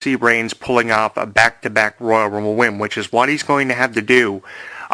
see Reigns pulling off a back-to-back Royal Rumble win, which is what he's going to have to do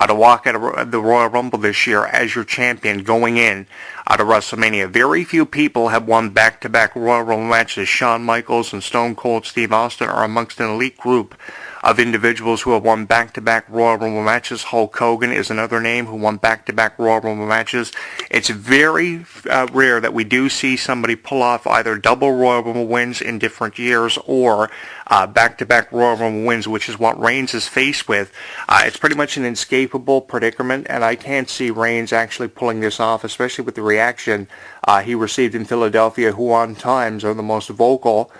to walk out of the Royal Rumble this year as your champion going in to WrestleMania. Very few people have won back-to-back Royal Rumble matches. Shawn Michaels and Stone Cold Steve Austin are amongst an elite group of individuals who have won back-to-back Royal Rumble matches. Hulk Hogan is another name who won back-to-back Royal Rumble matches. It's very rare that we do see somebody pull off either double Royal Rumble wins in different years or back-to-back Royal Rumble wins, which is what Reigns is faced with. It's pretty much an inescapable predicament, and I can't see Reigns actually pulling this off, especially with the reaction he received in Philadelphia, who on times are the most vocal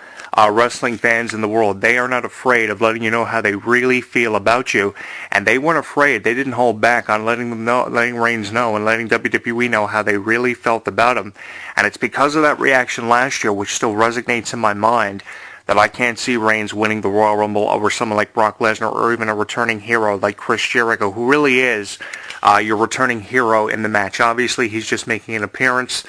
wrestling fans in the world. They are not afraid of letting you know how they really feel about you, and they weren't afraid. They didn't hold back on letting Reigns know and letting WWE know how they really felt about him. And it's because of that reaction last year, which still resonates in my mind, that I can't see Reigns winning the Royal Rumble over someone like Brock Lesnar or even a returning hero like Chris Jericho, who really is your returning hero in the match. Obviously, he's just making an appearance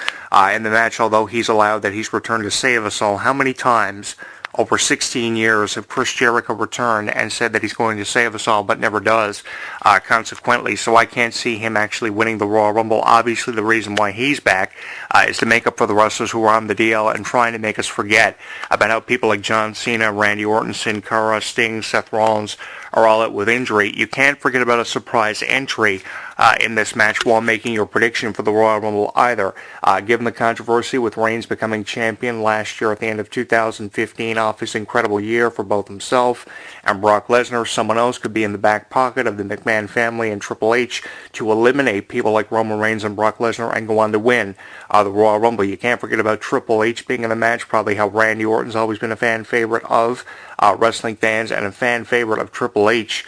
in the match, although he's allowed that he's returned to save us all. How many times over 16 years have Chris Jericho returned and said that he's going to save us all, but never does, consequently. So I can't see him actually winning the Royal Rumble. Obviously, the reason why he's back is to make up for the wrestlers who are on the DL and trying to make us forget about how people like John Cena, Randy Orton, Sin Cara, Sting, Seth Rollins are all out with injury. You can't forget about a surprise entry in this match while making your prediction for the Royal Rumble either. Given the controversy with Reigns becoming champion last year at the end of 2015 off his incredible year for both himself and Brock Lesnar, someone else could be in the back pocket of the McMahon family and Triple H to eliminate people like Roman Reigns and Brock Lesnar and go on to win the Royal Rumble. You can't forget about Triple H being in the match, probably how Randy Orton's always been a fan favorite of wrestling fans and a fan favorite of Triple H.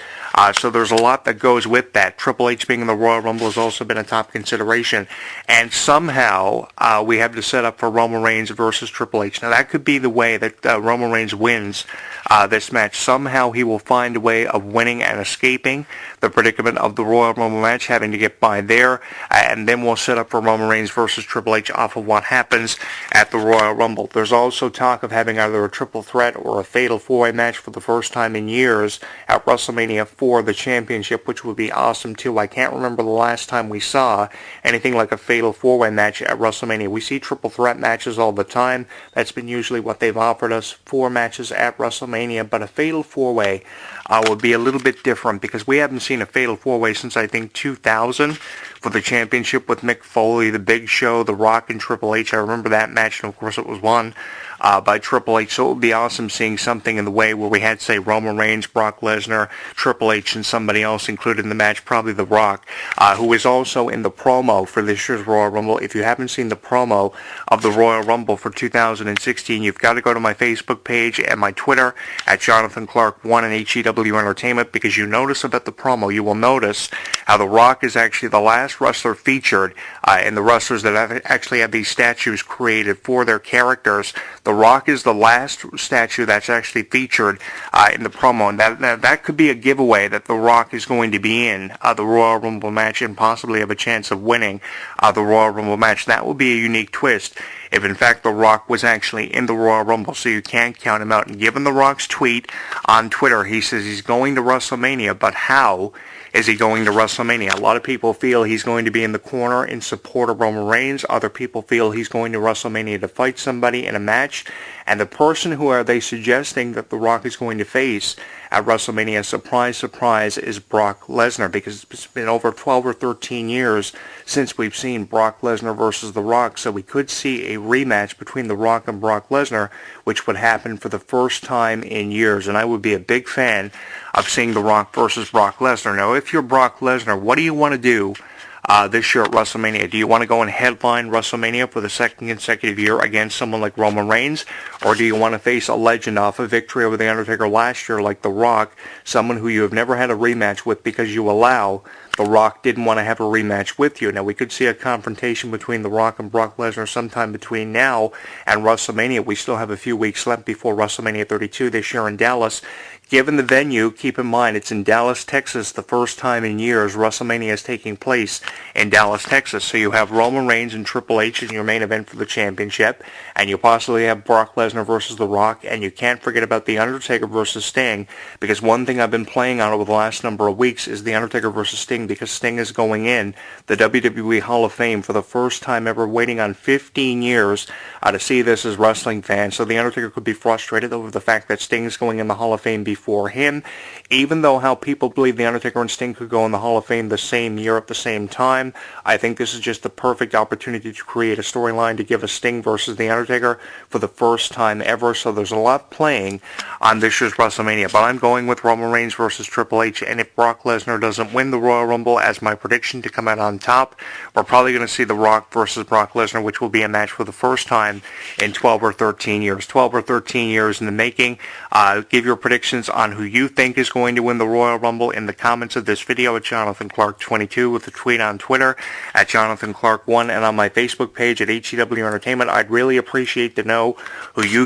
So there's a lot that goes with that. Triple H being in the Royal Rumble has also been a top consideration. And somehow we have to set up for Roman Reigns versus Triple H. Now that could be the way that Roman Reigns wins this match. Somehow he will find a way of winning and escaping the predicament of the Royal Rumble match, having to get by there. And then we'll set up for Roman Reigns versus Triple H off of what happens at the Royal Rumble. There's also talk of having either a triple threat or a fatal four-way match for the first time in years at WrestleMania for the championship, which would be awesome too. I can't remember the last time we saw anything like a fatal four-way match at WrestleMania. We see triple threat matches all the time. That's been usually what they've offered us, 4 matches at WrestleMania, but a fatal four-way would be a little bit different because we haven't seen a fatal four-way since I think 2000 for the championship with Mick Foley, The Big Show, The Rock, and Triple H. I remember that match, and of course it was won by Triple H, so it would be awesome seeing something in the way where we had, say, Roman Reigns, Brock Lesnar, Triple H, and somebody else included in the match, probably The Rock, who is also in the promo for this year's Royal Rumble. If you haven't seen the promo of the Royal Rumble for 2016, you've got to go to my Facebook page and my Twitter at Jonathan Clarke 1 and HEW Entertainment, because you notice about the promo, you will notice how The Rock is actually the last wrestler featured in the wrestlers that actually have these statues created for their characters. The Rock is the last statue that's actually featured in the promo, and that could be a giveaway that The Rock is going to be in the Royal Rumble match and possibly have a chance of winning the Royal Rumble match. That would be a unique twist if in fact The Rock was actually in the Royal Rumble, so you can't count him out. And given The Rock's tweet on Twitter, he says he's going to WrestleMania, but how is he going to WrestleMania? A lot of people feel he's going to be in the corner in support of Roman Reigns. Other people feel he's going to WrestleMania to fight somebody in a match. And the person who are they suggesting that The Rock is going to face at WrestleMania, surprise, surprise, is Brock Lesnar, because it's been over 12 or 13 years since we've seen Brock Lesnar versus The Rock, so we could see a rematch between The Rock and Brock Lesnar, which would happen for the first time in years, and I would be a big fan of seeing The Rock versus Brock Lesnar. Now, if you're Brock Lesnar, what do you want to do this year at WrestleMania? Do you want to go and headline WrestleMania for the second consecutive year against someone like Roman Reigns? Or do you want to face a legend off a victory over The Undertaker last year like The Rock, someone who you have never had a rematch with because you allow The Rock didn't want to have a rematch with you. Now, we could see a confrontation between The Rock and Brock Lesnar sometime between now and WrestleMania. We still have a few weeks left before WrestleMania 32 this year in Dallas. Given the venue, keep in mind it's in Dallas, Texas, the first time in years WrestleMania is taking place in Dallas, Texas. So you have Roman Reigns and Triple H in your main event for the championship, and you possibly have Brock Lesnar versus The Rock, and you can't forget about The Undertaker versus Sting, because one thing I've been playing on over the last number of weeks is The Undertaker versus Sting, because Sting is going in the WWE Hall of Fame for the first time ever, waiting on 15 years to see this as wrestling fans. So The Undertaker could be frustrated over the fact that Sting is going in the Hall of Fame before him, even though how people believe The Undertaker and Sting could go in the Hall of Fame the same year at the same time. I think this is just the perfect opportunity to create a storyline to give us Sting versus The Undertaker for the first time ever. So there's a lot playing on this year's WrestleMania, but I'm going with Roman Reigns versus Triple H, and if Brock Lesnar doesn't win the Royal Rumble as my prediction to come out on top, we're probably going to see The Rock versus Brock Lesnar, which will be a match for the first time in 12 or 13 years. 12 or 13 years in the making. Give your predictions on who you think is going to win the Royal Rumble in the comments of this video at Jonathan Clarke 22, with a tweet on Twitter at Jonathan Clarke 1, and on my Facebook page at HEW Entertainment. I'd really appreciate to know who you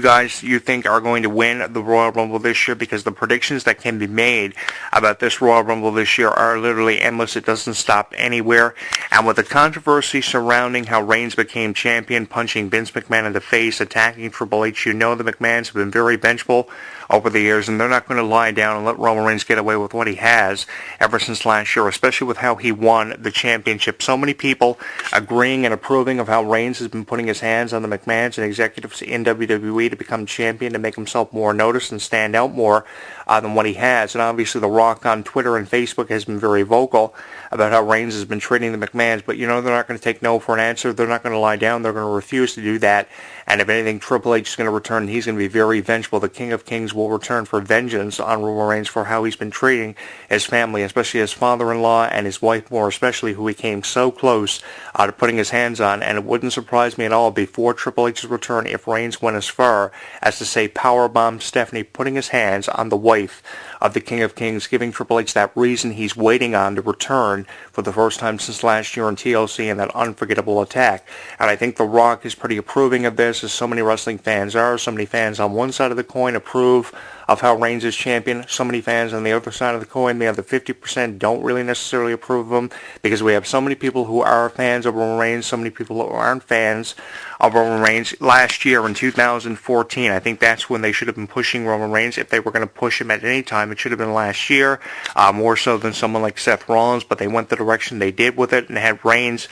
think are going to win the Royal Rumble this year, because the predictions that can be made about this Royal Rumble this year are literally endless. It doesn't stop anywhere. And with the controversy surrounding how Reigns became champion, punching Vince McMahon in the face, attacking Triple H, you know the McMahons have been very vengeful over the years, and they're not going to lie down and let Roman Reigns get away with what he has ever since last year, especially with how he won the championship. So many people agreeing and approving of how Reigns has been putting his hands on the McMahons and executives in WWE to become champion, to make himself more noticed and stand out more than what he has. And obviously The Rock on Twitter and Facebook has been very vocal about how Reigns has been treating the McMahons, but you know they're not going to take no for an answer. They're not going to lie down. They're going to refuse to do that. And if anything, Triple H is going to return. He's going to be very vengeful. The King of Kings will return for vengeance on Roman Reigns for how he's been treating his family, especially his father-in-law and his wife more especially, who he came so close to putting his hands on. And it wouldn't surprise me at all before Triple H's return if Reigns went as far as to say powerbomb Stephanie, putting his hands on the wife of the King of Kings, giving Triple H that reason he's waiting on to return for the first time since last year on TLC in that unforgettable attack. And I think The Rock is pretty approving of this, as so many wrestling fans are. So many fans on one side of the coin approve of how Reigns is champion. So many fans on the other side of the coin, the other 50%, don't really necessarily approve of him, because we have so many people who are fans of Roman Reigns, so many people who aren't fans of Roman Reigns. Last year in 2014, I think that's when they should have been pushing Roman Reigns. If they were going to push him at any time, it should have been last year, more so than someone like Seth Rollins, but they went the direction they did with it and had Reigns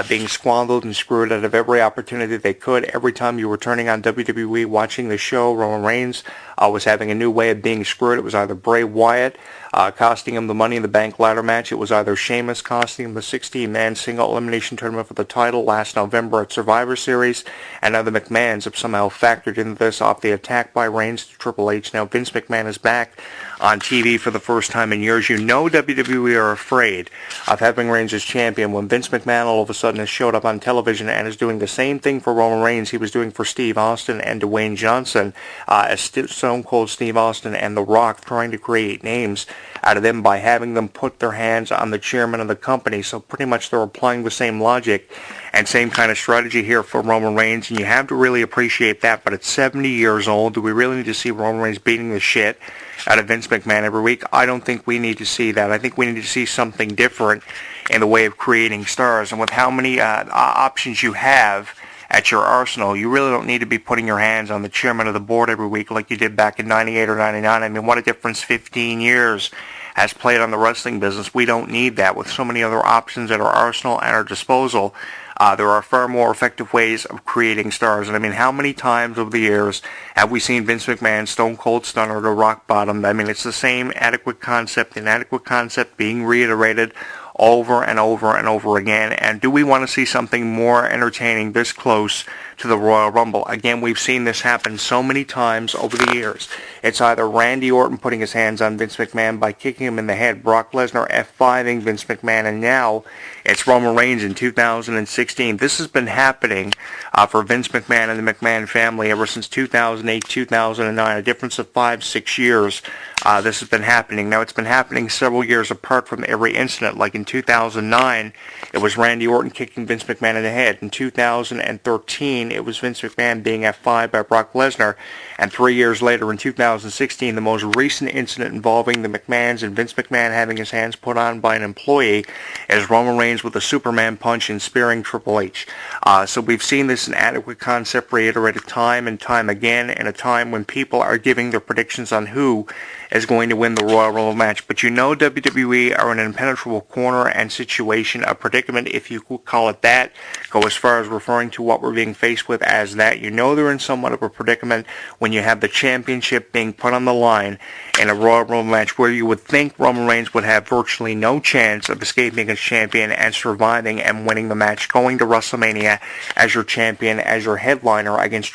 being squandered and screwed out of every opportunity they could. Every time you were turning on WWE watching the show, Roman Reigns was having a new way of being screwed. It was either Bray Wyatt costing him the Money in the Bank ladder match. It was either Sheamus costing him the 16-man single elimination tournament for the title last November at Survivor Series. And now the McMahons have somehow factored into this off the attack by Reigns to Triple H. Now Vince McMahon is back on TV for the first time in years. You know WWE are afraid of having Reigns as champion when Vince McMahon all of a sudden has showed up on television and is doing the same thing for Roman Reigns he was doing for Steve Austin and Dwayne Johnson, as Stone Cold Steve Austin and The Rock, trying to create names out of them by having them put their hands on the chairman of the company. So pretty much they're applying the same logic and same kind of strategy here for Roman Reigns, and you have to really appreciate that. But at 70 years old, do we really need to see Roman Reigns beating the shit out of Vince McMahon every week? I don't think we need to see that. I think we need to see something different in the way of creating stars. And with how many options you have at your arsenal, you really don't need to be putting your hands on the chairman of the board every week like you did back in 98 or 99. I mean, what a difference 15 years has played on the wrestling business. We don't need that. With so many other options at our arsenal and our disposal, there are far more effective ways of creating stars. And I mean, how many times over the years have we seen Vince McMahon Stone Cold Stunner to rock bottom? I mean, it's the same inadequate concept being reiterated over and over and over again. And do we want to see something more entertaining this close to the Royal Rumble. Again, we've seen this happen so many times over the years. It's either Randy Orton putting his hands on Vince McMahon by kicking him in the head, Brock Lesnar F5ing Vince McMahon, and now it's Roman Reigns in 2016. This has been happening for Vince McMahon and the McMahon family ever since 2008, 2009, a difference of 5-6 years. This has been happening. Now, it's been happening several years apart from every incident. Like in 2009, it was Randy Orton kicking Vince McMahon in the head. In 2013, it was Vince McMahon being F5'd by Brock Lesnar. And 3 years later, in 2016, the most recent incident involving the McMahons and Vince McMahon having his hands put on by an employee is Roman Reigns with a Superman punch and spearing Triple H. So we've seen this inadequate concept reiterated time and time again in a time when people are giving their predictions on who is going to win the Royal Rumble match. But you know WWE are in an impenetrable corner and situation, a predicament, if you could call it that. Go as far as referring to what we're being faced with as that. You know they're in somewhat of a predicament when you have the championship being put on the line in a Royal Rumble match where you would think Roman Reigns would have virtually no chance of escaping as champion and surviving and winning the match, going to WrestleMania as your champion, as your headliner against